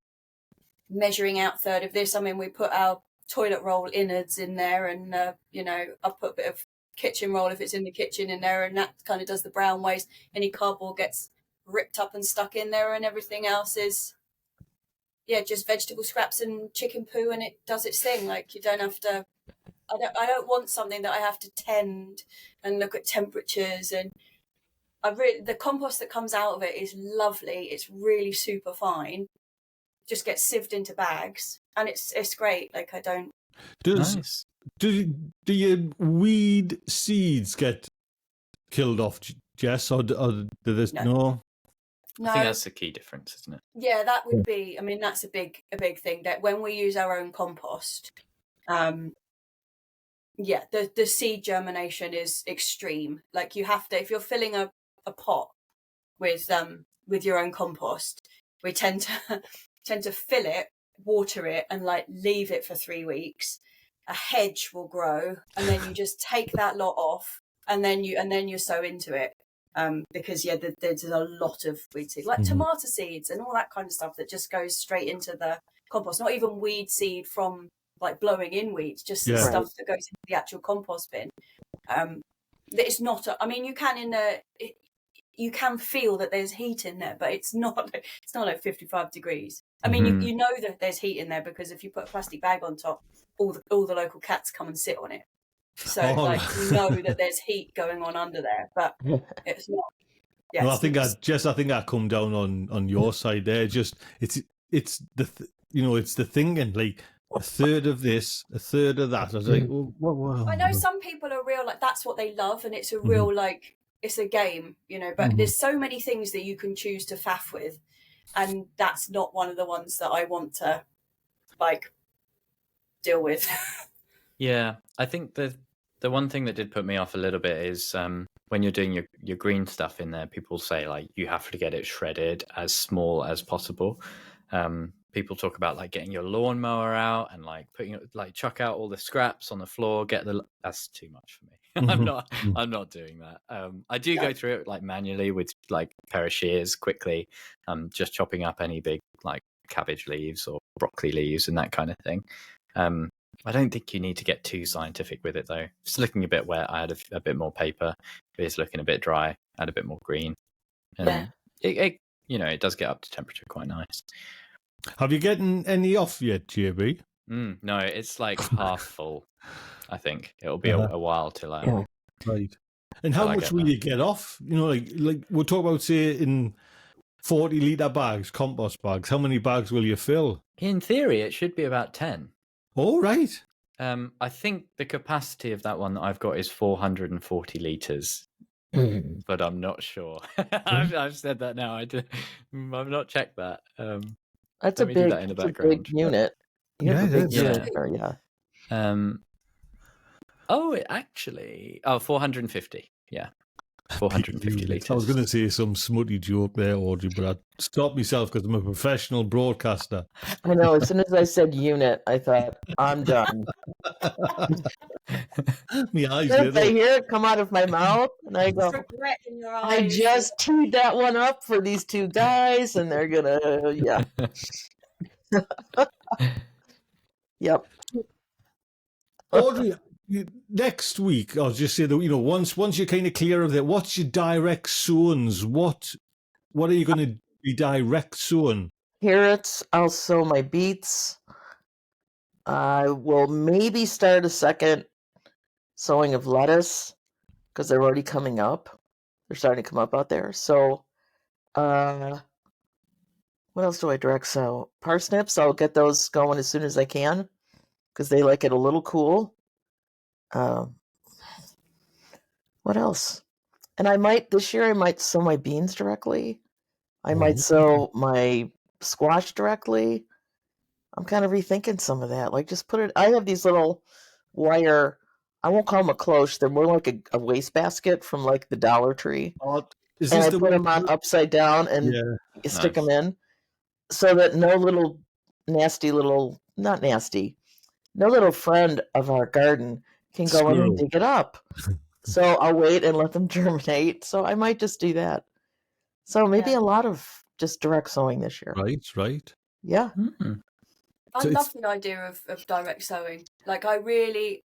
measuring out third of this. I mean, we put our toilet roll innards in there, and I'll put a bit of kitchen roll if it's in the kitchen in there, and that kind of does the brown waste. Any cardboard gets ripped up and stuck in there, and everything else is just vegetable scraps and chicken poo, and it does its thing. Like you don't have to. I don't want something that I have to tend and look at temperatures, and the compost that comes out of it is lovely. It's really super fine. Just gets sieved into bags, and it's great. Like I don't. Nice. Do your weed seeds get killed off, Jess, or do this? No. I think that's the key difference, isn't it? Yeah, that would be. I mean, that's a big thing. That when we use our own compost, the seed germination is extreme. Like you have to, if you're filling a a pot with your own compost, we tend to fill it, water it, and like leave it for 3 weeks. A hedge will grow, and then you just take that lot off, and then you sow into it. Because there's a lot of weed seed, like tomato seeds and all that kind of stuff that just goes straight into the compost. Not even weed seed from like blowing in weeds, just the stuff that goes into the actual compost bin. It's not. I mean, you can you can feel that there's heat in there, but it's not like 55 degrees. I mean, you know that there's heat in there because if you put a plastic bag on top, all the local cats come and sit on it. So you know that there's heat going on under there, but it's not. Yeah, well, I think I come down on your side there. Just it's the it's the thinking, like a third of this, a third of that. I was like, what? I know some people are real, like that's what they love, and it's a real like it's a game, But there's so many things that you can choose to faff with, and that's not one of the ones that I want to like deal with. Yeah, I think the one thing that did put me off a little bit is when you're doing your green stuff in there, people say like you have to get it shredded as small as possible. People talk about like getting your lawnmower out and like putting like chuck out all the scraps on the floor. That's too much for me. I'm not doing that. I do go through it like manually with like a pair of shears quickly, just chopping up any big like cabbage leaves or broccoli leaves and that kind of thing. I don't think you need to get too scientific with it, though. It's looking a bit wet. I had a bit more paper. It's looking a bit dry. Add a bit more green. And it does get up to temperature quite nice. Have you gotten any off yet, JB? No, it's like half full. I think it'll be a while till I. Right. And how much will you get off? Like we'll talk about, say, in 40-litre bags, compost bags. How many bags will you fill? In theory, it should be about 10. Oh, right. I think the capacity of that one that I've got is 440 litres, but I'm not sure. I've said that now. I've not checked that. That's a big unit. You have a big unit there, yeah. 450. Yeah. 450 litres. I was going to say some smutty joke there, Audrey, but I stopped myself because I'm a professional broadcaster. I know. As soon as I said unit, I thought, I'm done. My eyes I hear it come out of my mouth, and I go, regret in your eyes. I just teed that one up for these two guys, and they're going to, Yep. Audrey, next week, I'll just say that, once you're kind of clear of that, what's your direct sowings? What are you going to be direct sowing? Carrots, I'll sow my beets. I will maybe start a second sowing of lettuce because they're already coming up. They're starting to come up out there. So, what else do I direct sow? Parsnips, I'll get those going as soon as I can because they like it a little cool. What else? And this year I might sow my beans directly. I might sow my squash directly. I'm kind of rethinking some of that. Like just I have these little wire, I won't call them a cloche. They're more like a wastebasket from like the Dollar Tree. And I put them on upside down and stick them in so that no little friend of our garden can go in and dig it up. So I'll wait and let them germinate. So I might just do that. So maybe a lot of just direct sowing this year. Right. Yeah. Mm-hmm. I love the idea of direct sowing. Like I really,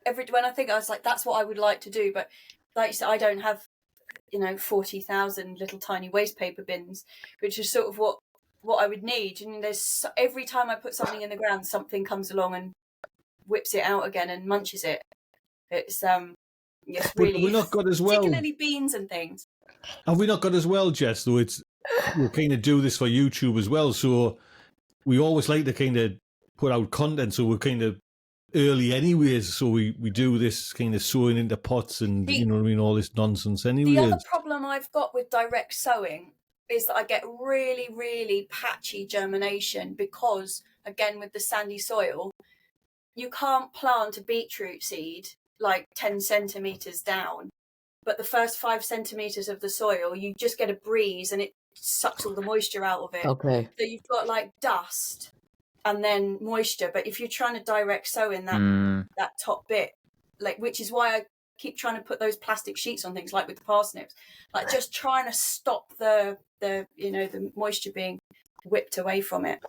when I think I was like, that's what I would like to do. But like you said, I don't have, 40,000 little tiny waste paper bins, which is sort of what I would need. And every time I put something in the ground, something comes along and whips it out again and munches it. It's really. We're not got as well. Particularly beans and things. Have we not got as well, Jess? Though we kind of do this for YouTube as well, so we always like to kind of put out content. So we're kind of early, anyways. So we do this kind of sowing into pots and all this nonsense. Anyways, the other problem I've got with direct sowing is that I get really, really patchy germination because, again, with the sandy soil, you can't plant a beetroot seed like 10 centimetres down but the first 5 centimeters of the soil, you just get a breeze and it sucks all the moisture out of it. Okay. So you've got like dust and then moisture. But if you're trying to direct sow in that top bit, like, which is why I keep trying to put those plastic sheets on things, like with the parsnips, like just trying to stop the moisture being whipped away from it.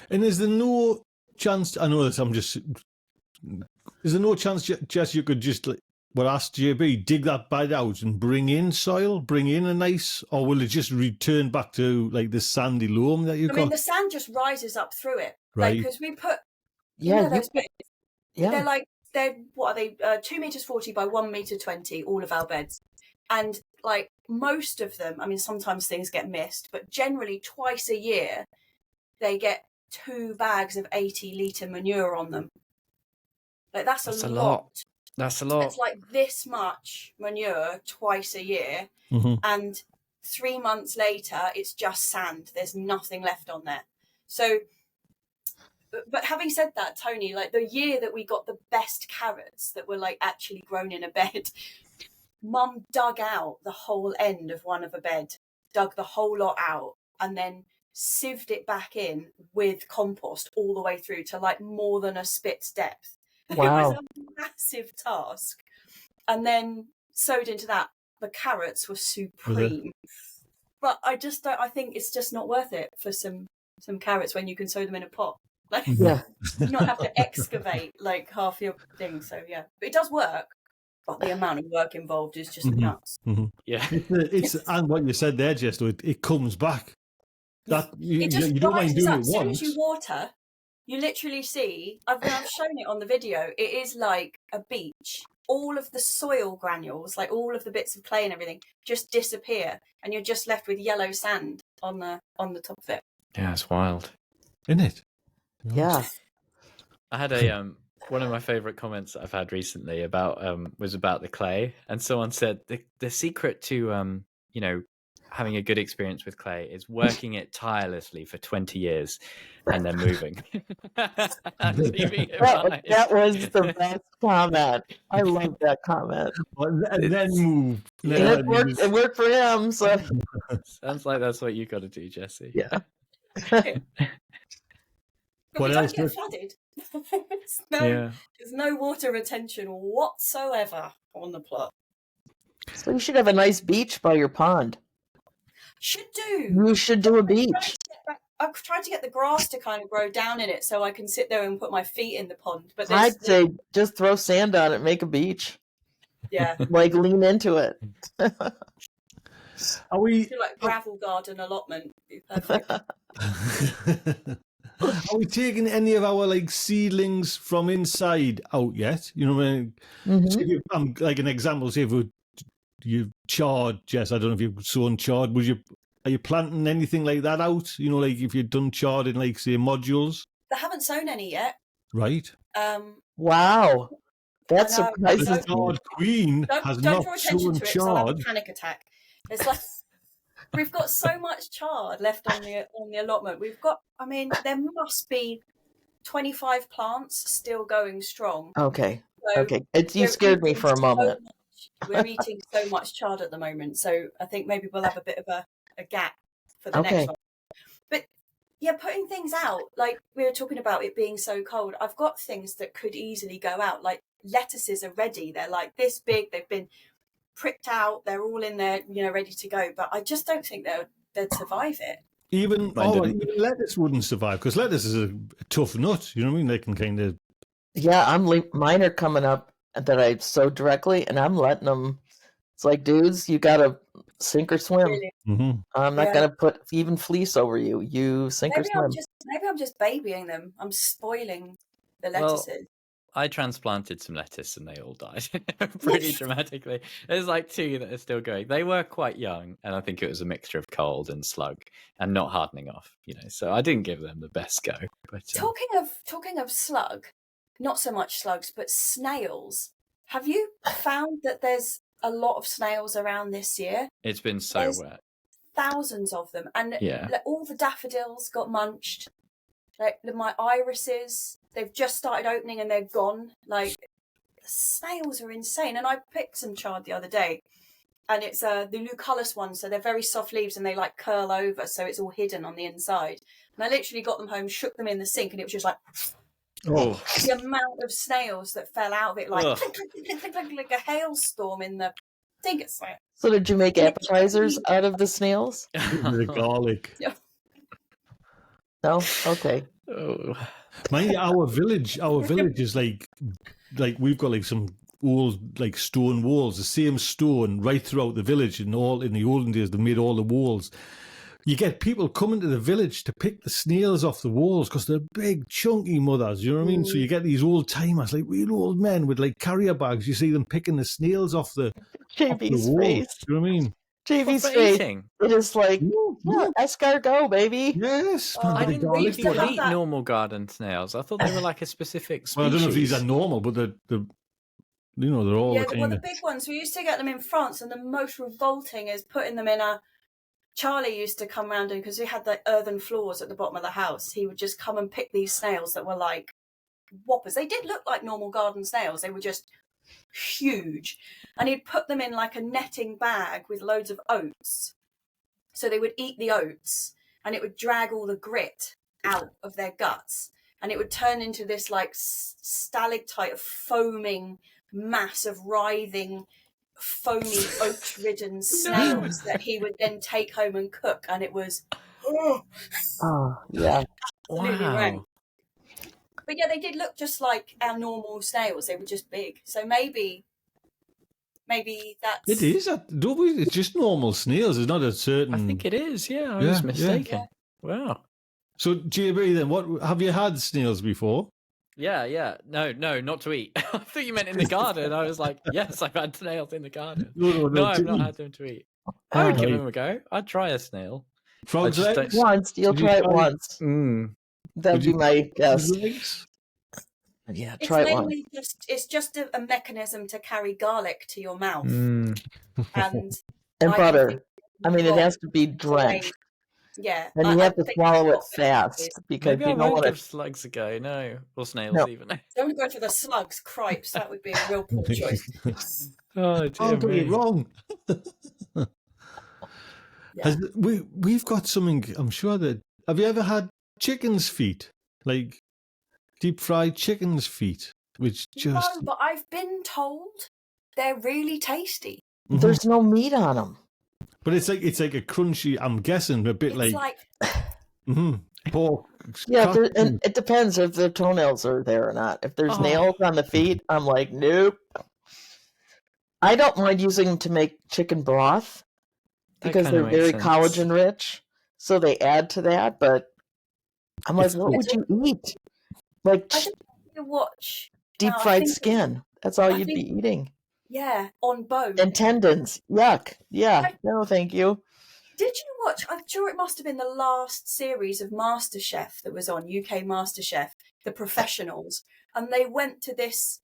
And is there no chance? I know this. Is there no chance, Jess, you could just ask JB, dig that bed out and bring in soil, bring in a nice, or will it just return back to like the sandy loam that you've got? I mean, the sand just rises up through it, right? Because we put, Those beds. yeah. They're what are they? 2 meters 40 by 1 meter 20. All of our beds, and like most of them. I mean, sometimes things get missed, but generally twice a year, they get 2 bags of 80-litre manure on them. Like that's a lot. That's a lot. It's like this much manure twice a year, and 3 months later, it's just sand. There's nothing left on there. So, but having said that, Tony, like the year that we got the best carrots that were like actually grown in a bed, Mum dug out the whole end of one of a bed, dug the whole lot out, and then sieved it back in with compost all the way through to like more than a spit's depth. Wow. It was a massive task. And then sowed into that. The carrots were supreme. But I think it's just not worth it for some carrots when you can sow them in a pot. Like, Yeah. you not have to excavate like half your thing. So yeah, but it does work. But the amount of work involved is just nuts. Yeah. It's and what you said there, Jess, it comes back. That you don't mind doing it once. As soon as you water, you literally see, I've shown it on the video, it is like a beach. All of the soil granules, like all of the bits of clay and everything, just disappear, and you're just left with yellow sand on the top of it. Yeah, it's wild. Isn't it? Yeah. I had a one of my favorite comments that I've had recently was about the clay, and someone said the secret to having a good experience with clay is working it tirelessly for 20 years and then moving. Leaving it behind. That was the best comment. I love that comment. And then move. It worked for him. So sounds like that's what you got to do, Jesse. Yeah. But we don't get flooded. There's no water retention whatsoever on the plot. So you should have a nice beach by your pond. Should do. You should do a beach. I've tried to get the grass to kind of grow down in it so I can sit there and put my feet in the pond. But I'd say just throw sand on it, make a beach. Yeah. Like lean into it. Are we do like gravel garden allotment? Be perfect. Are we taking any of our like seedlings from inside out yet? You know what I mean? So if like an example, say if you chard, Jess, I don't know if you've sown chard, are you planting anything like that out? You know, like if you've done chard in like say modules? They haven't sown any yet. Right. Wow. That's surprising. The chard queen has not sown chard. I'll have a panic attack. It's like we've got so much chard left on the allotment. There must be 25 plants still going strong. Okay. So okay. You scared me for a moment. We're eating so much chard at the moment, so I think maybe we'll have a bit of a gap for the next one. But yeah, putting things out, like we were talking about it being so cold, I've got things that could easily go out. Like lettuces are ready. They're like this big. They've been pricked out. They're all in there, ready to go. But I just don't think they'd survive it. Even lettuce wouldn't survive because lettuce is a tough nut. You know what I mean? They can kind of. Yeah, mine are coming up that I sowed directly, and I'm letting them. It's like, dudes, you gotta sink or swim. Really? I'm not gonna put even fleece over you. You sink or swim. Maybe I'm just babying them. I'm spoiling the lettuces. Well, I transplanted some lettuce and they all died pretty dramatically. There's like 2 that are still going. They were quite young, and I think it was a mixture of cold and slug and not hardening off. So I didn't give them the best go. But talking of slug, not so much slugs, but snails. Have you found that there's a lot of snails around this year? It's been there's wet. Thousands of them, and all the daffodils got munched. Like my irises, they've just started opening and they're gone. Like the snails are insane. And I picked some chard the other day, and it's the Lucullus ones, so they're very soft leaves and they like curl over, so it's all hidden on the inside. And I literally got them home, shook them in the sink, and it was just like Oh, the amount of snails that fell out of it, like like a hailstorm in the. I think it's like. So did you make appetizers out of the snails? The garlic. No? Okay. oh. Mind you, our village is like we've got like some old like stone walls, the same stone right throughout the village. And all in the olden days, they made all the walls. You get people coming to the village to pick the snails off the walls because they're big, chunky mothers. You know what I mean? So you get these old timers, like real old men with like carrier bags. You see them picking the snails off the JV's walls. face. You know what I mean? JV's For face. eating? It is like, yeah, escargot, baby. Yes. Oh, I the didn't garlic think you could butter. eat normal garden snails. I thought they were like a specific species. Well, I don't know if these are normal, but they're they're all Yeah, kind well, of. the big ones, we used to get them in France, and the most revolting is putting them in a. Charlie used to come round, and because we had the earthen floors at the bottom of the house, he would just come and pick these snails that were like whoppers. They did look like normal garden snails. They were just huge. And he'd put them in like a netting bag with loads of oats. So they would eat the oats, and it would drag all the grit out of their guts. And it would turn into this like stalactite of foaming mass of writhing, foamy, oat-ridden snails that he would then take home and cook. And it was Oh, yeah. absolutely Wow. rank. But yeah, they did look just like our normal snails. They were just big. So maybe that's... It is. Don't we? It's just normal snails. It's not a certain. I think it is. Yeah, I Yeah, was yeah. mistaken. Wow. So, JB, then, what have you had snails before? Yeah. No, not to eat. I thought you meant in the garden. I was like, yes, I've had snails in the garden. No, No, I've to not eat. had them to eat. I would give Right. them a go. I'd try a snail. Frogs' I just legs. Once. You'll Did you try it try- once. That'd Would be you- my guess. Frogs' legs? Yeah, It's try it once. mainly it's just a mechanism to carry garlic to your mouth. Mm. And And I butter. think I mean, it got has to be away- drenched. Yeah. And you I have to think swallow I've it got fast this. because Maybe I you don't won't want give to. slugs a go. No, or snails No. even. Don't go for the slugs, cripes. That would be a real poor choice. Oh, Can't get it wrong. Yeah. We've got something. I'm sure that. Have you ever had chicken's feet, like deep fried chicken's feet, which just No, but I've been told they're really tasty. Mhm. There's no meat on them. But it's like a crunchy. I'm guessing a bit It's like, like pork. Yeah, crackers. and it depends if the toenails are there or not. If there's Oh. nails on the feet, I'm like, nope. I don't mind using them to make chicken broth That because kinda they're makes very sense. collagen rich, so they add to that. But I'm like, It's- what would you eat? Like I think you watch. deep I fried think- skin. That's all I you'd be think- eating. Yeah, on bone. And tendons. Yuck. Yeah. No, thank you. Did you watch? I'm sure it must have been the last series of MasterChef that was on UK MasterChef, The Professionals, and they went to this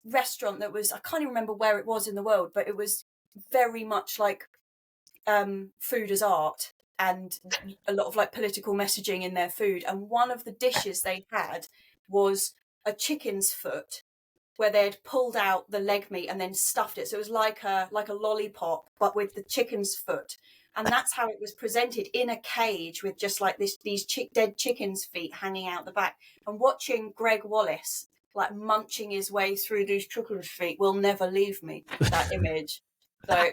restaurant that was, I can't even remember where it was in the world, but it was very much like food as art and a lot of like political messaging in their food. And one of the dishes they had was a chicken's foot, where they'd pulled out the leg meat and then stuffed it. So it was like a lollipop, but with the chicken's foot. And that's how it was presented, in a cage with just like these dead chicken's feet hanging out the back. And watching Greg Wallace like munching his way through these chicken's feet will never leave me, that image. So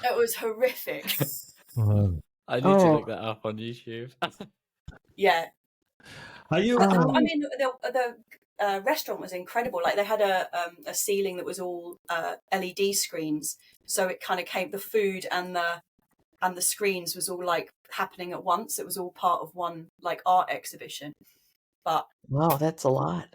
it was horrific. I need to Oh. look that up on YouTube. Yeah. Are you? I mean, the restaurant was incredible. Like they had a ceiling that was all LED screens, so it kind of came, the food and the screens was all like happening at once. It was all part of one like art exhibition. But Wow, that's a lot.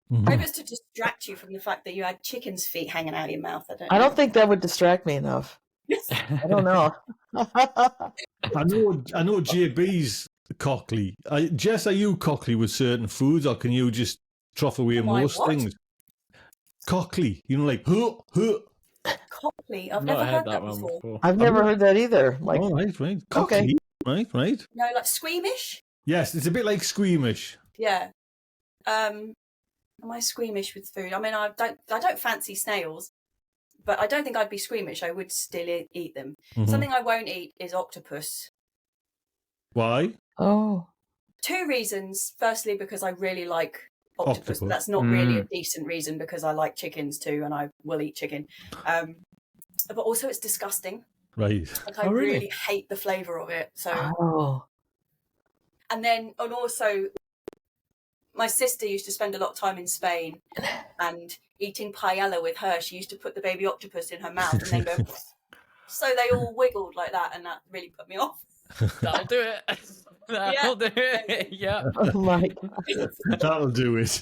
maybe it's to distract you from the fact that you had chicken's feet hanging out of your mouth. I don't think that would distract me enough. I don't know. I know JB's cockly. Jess, are you cockly with certain foods, or can you just trough away Am I most what? things? Cockly, like huh. Copley. I've Not never heard that that one before. before. I've never heard that either. Like, All right. Cockly, Okay. right. No, like squeamish. Yes, it's a bit like squeamish. Yeah. Am I squeamish with food? I mean, I don't fancy snails, but I don't think I'd be squeamish. I would still eat them. Mhm. Something I won't eat is octopus. Why? Oh. 2 reasons. Firstly, because I really like octopus. But Octopus. that's not really a decent reason because I like chickens too, and I will eat chicken. But also, it's disgusting. Right. Like I really hate the flavour of it. So. Oh. And also, my sister used to spend a lot of time in Spain, and eating paella with her, she used to put the baby octopus in her mouth and then go. So they all wiggled like that, and that really put me off. That'll do it. That'll do it. Yeah. Oh my God. That'll do it.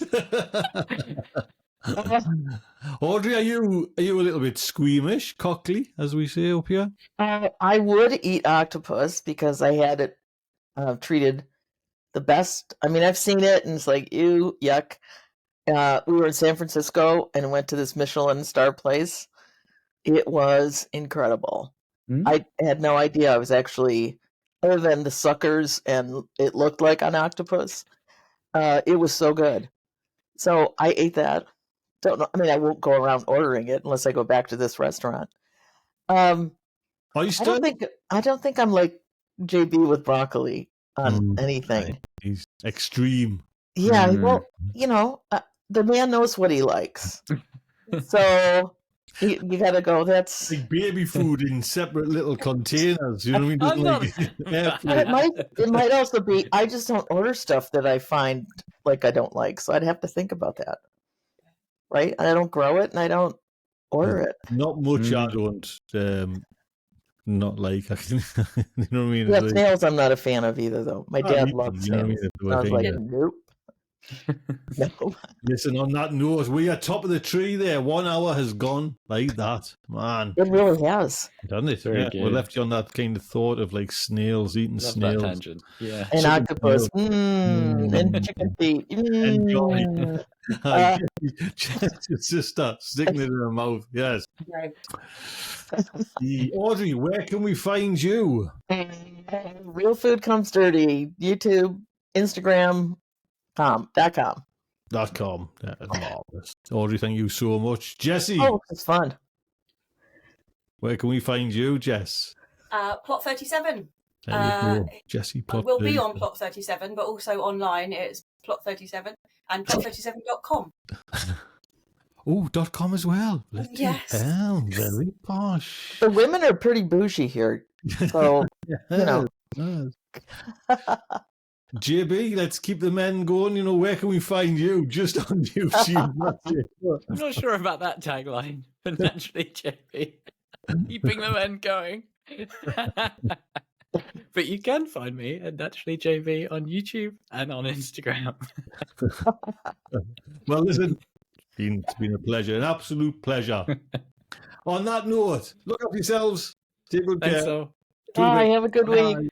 Audrey, are you a little bit squeamish, cockly, as we say up here? I would eat octopus because I had it treated the best. I mean, I've seen it and it's like, ew, yuck. We were in San Francisco and went to this Michelin star place. It was incredible. I had no idea I was actually, other than the suckers and it looked like an octopus, it was so good. So I ate that. Don't know. I mean, I won't go around ordering it unless I go back to this restaurant. Are you I still? don't think I'm like JB with broccoli on anything. He's extreme. Yeah, well, the man knows what he likes. So you got to go. That's Like baby food in separate little containers. You know what I mean? I'm Just not- airplane. it might also be I just don't order stuff that I find like I don't like. So I'd have to think about that. Right? And I don't grow it and I don't order it. Not much. I don't. Not like. You know what I mean? Yeah, It's like- snails I'm not a fan of either though. My dad loves you know what I mean? snails. It's I was like, like, nope. No. Listen, on that note, we are top of the tree there. 1 hour has gone like that. Man, It really has. done it. Very Yeah. We good. left you on that kind of thought of like snails, eating Love that snails. tangent. Yeah. And Chicken octopus. snails. And chicken feet. Enjoy. Sister, sticking it in her mouth. Yes. Right. Audrey, where can we find you? Real Food Comes Dirty. YouTube, Instagram, .com. .com. That is marvelous. Audrey, thank you so much. Jessie, Oh, it's fun. where can we find you, Jess? Plot 37. There you go. Jessie, plot We'll be 37. on Plot 37, but also online it's Plot 37 and plot37.com. Oh, .com as well. Bloody Yes. hell, very posh. The women are pretty bougie here. So, Yes. JB, let's keep the men going. You know, where can we find you? Just on YouTube. That's it. I'm not sure about that tagline, but naturally, JP, keeping the men going. But you can find me at Naturally JB on YouTube and on Instagram. Well, listen, it's been a pleasure, an absolute pleasure. On that note, look after yourselves. Take good Thanks care. all. bye. Have a good week. Bye.